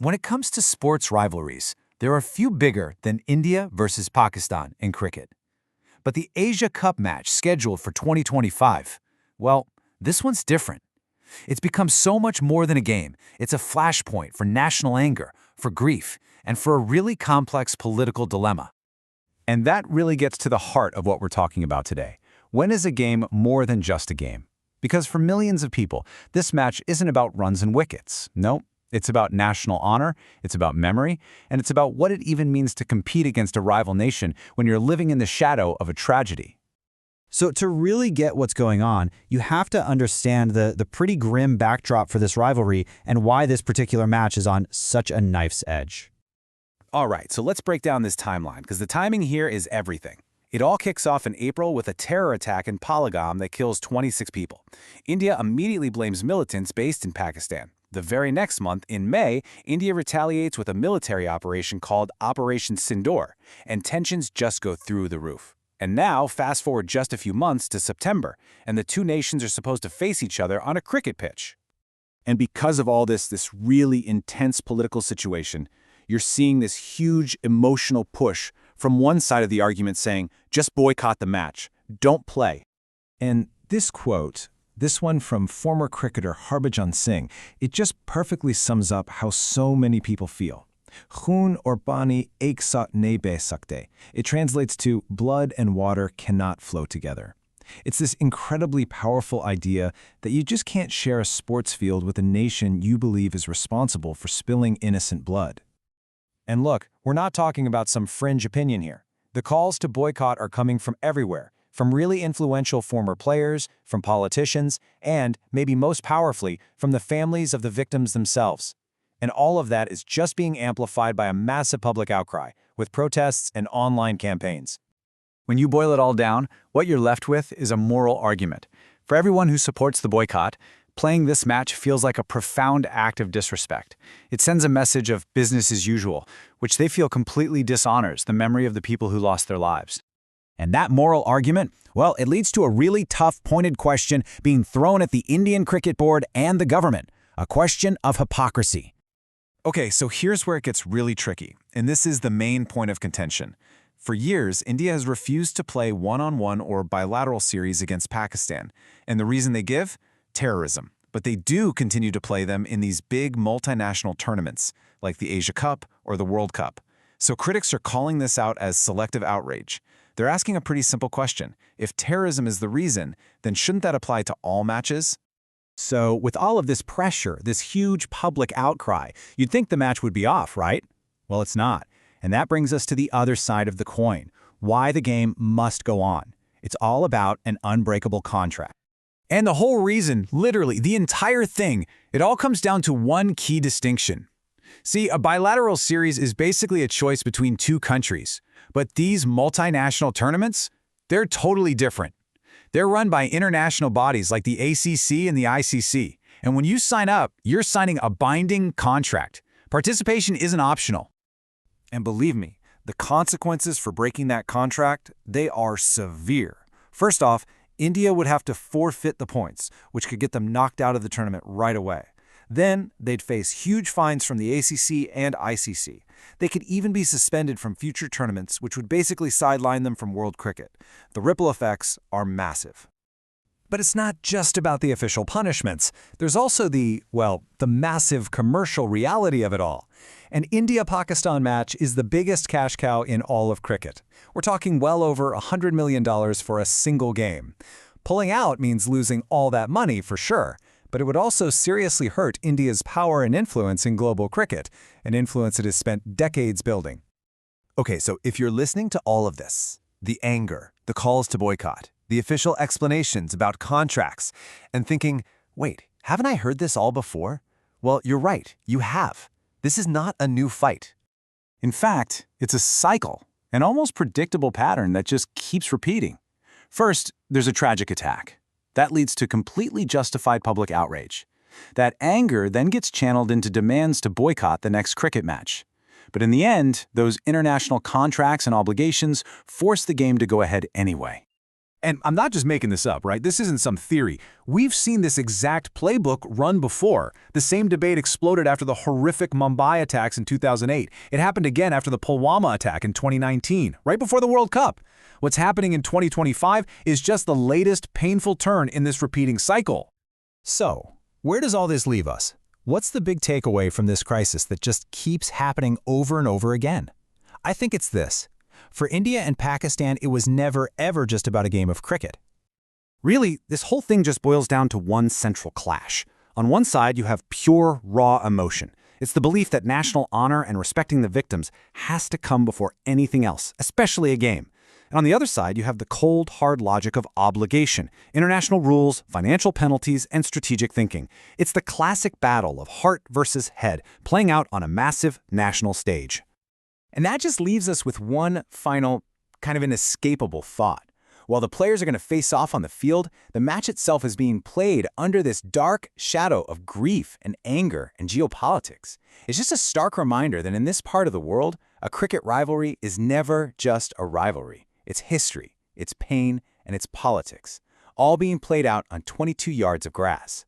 When it comes to sports rivalries, there are few bigger than India versus Pakistan in cricket. But the Asia Cup match scheduled for 2025, well, this one's different. It's become so much more than a game. It's a flashpoint for national anger, for grief, and for a really complex political dilemma. And that really gets to the heart of what we're talking about today. When is a game more than just a game? Because for millions of people, this match isn't about runs and wickets. No, it's about national honor, it's about memory, and it's about what it even means to compete against a rival nation when you're living in the shadow of a tragedy. So to really get what's going on, you have to understand the pretty grim backdrop for this rivalry and why this particular match is on such a knife's edge. All right, so let's break down this timeline, because the timing here is everything. It all kicks off in April with a terror attack in Pahalgam that kills 26 people. India immediately blames militants based in Pakistan. The very next month, in May, India retaliates with a military operation called Operation Sindoor, and tensions just go through the roof. And now, fast forward just a few months to September, and the two nations are supposed to face each other on a cricket pitch. And because of all this really intense political situation, you're seeing this huge emotional push from one side of the argument saying, just boycott the match, don't play. And this quote, this one from former cricketer Harbhajan Singh, it just perfectly sums up how so many people feel. Khoon aur pani ek saath nahi beh sakte. It translates to blood and water cannot flow together. It's this incredibly powerful idea that you just can't share a sports field with a nation you believe is responsible for spilling innocent blood. And look, we're not talking about some fringe opinion here. The calls to boycott are coming from everywhere, from really influential former players, from politicians, and, maybe most powerfully, from the families of the victims themselves. And all of that is just being amplified by a massive public outcry, with protests and online campaigns. When you boil it all down, what you're left with is a moral argument. For everyone who supports the boycott, playing this match feels like a profound act of disrespect. It sends a message of business as usual, which they feel completely dishonors the memory of the people who lost their lives. And that moral argument, well, it leads to a really tough, pointed question being thrown at the Indian Cricket Board and the government, a question of hypocrisy. Okay, so here's where it gets really tricky, and this is the main point of contention. For years, India has refused to play one-on-one or bilateral series against Pakistan, and the reason they give? Terrorism. But they do continue to play them in these big multinational tournaments, like the Asia Cup or the World Cup. So critics are calling this out as selective outrage. They're asking a pretty simple question. If terrorism is the reason, then shouldn't that apply to all matches? So with all of this pressure, this huge public outcry, you'd think the match would be off, right? Well, it's not. And that brings us to the other side of the coin, why the game must go on. It's all about an unbreakable contract. And the whole reason, literally, the entire thing, it all comes down to one key distinction. See, a bilateral series is basically a choice between two countries. But these multinational tournaments, they're totally different. They're run by international bodies like the ACC and the ICC. And when you sign up, you're signing a binding contract. Participation isn't optional. And believe me, the consequences for breaking that contract, they are severe. First off, India would have to forfeit the points, which could get them knocked out of the tournament right away. Then, they'd face huge fines from the ACC and ICC. They could even be suspended from future tournaments, which would basically sideline them from world cricket. The ripple effects are massive. But it's not just about the official punishments. There's also the massive commercial reality of it all. An India-Pakistan match is the biggest cash cow in all of cricket. We're talking well over $100 million for a single game. Pulling out means losing all that money for sure, but it would also seriously hurt India's power and influence in global cricket, an influence it has spent decades building. Okay, so if you're listening to all of this, the anger, the calls to boycott, the official explanations about contracts, and thinking, wait, haven't I heard this all before? Well, you're right, you have. This is not a new fight. In fact, it's a cycle, an almost predictable pattern that just keeps repeating. First, there's a tragic attack. That leads to completely justified public outrage. That anger then gets channeled into demands to boycott the next cricket match. But in the end, those international contracts and obligations force the game to go ahead anyway. And I'm not just making this up, right? This isn't some theory. We've seen this exact playbook run before. The same debate exploded after the horrific Mumbai attacks in 2008. It happened again after the Pulwama attack in 2019, right before the World Cup. What's happening in 2025 is just the latest painful turn in this repeating cycle. So, where does all this leave us? What's the big takeaway from this crisis that just keeps happening over and over again? I think it's this. For India and Pakistan, it was never, ever just about a game of cricket. Really, this whole thing just boils down to one central clash. On one side, you have pure, raw emotion. It's the belief that national honor and respecting the victims has to come before anything else, especially a game. And on the other side, you have the cold, hard logic of obligation, international rules, financial penalties, and strategic thinking. It's the classic battle of heart versus head, playing out on a massive national stage. And that just leaves us with one final, kind of inescapable thought. While the players are going to face off on the field, the match itself is being played under this dark shadow of grief and anger and geopolitics. It's just a stark reminder that in this part of the world, a cricket rivalry is never just a rivalry. It's history, it's pain, and it's politics, all being played out on 22 yards of grass.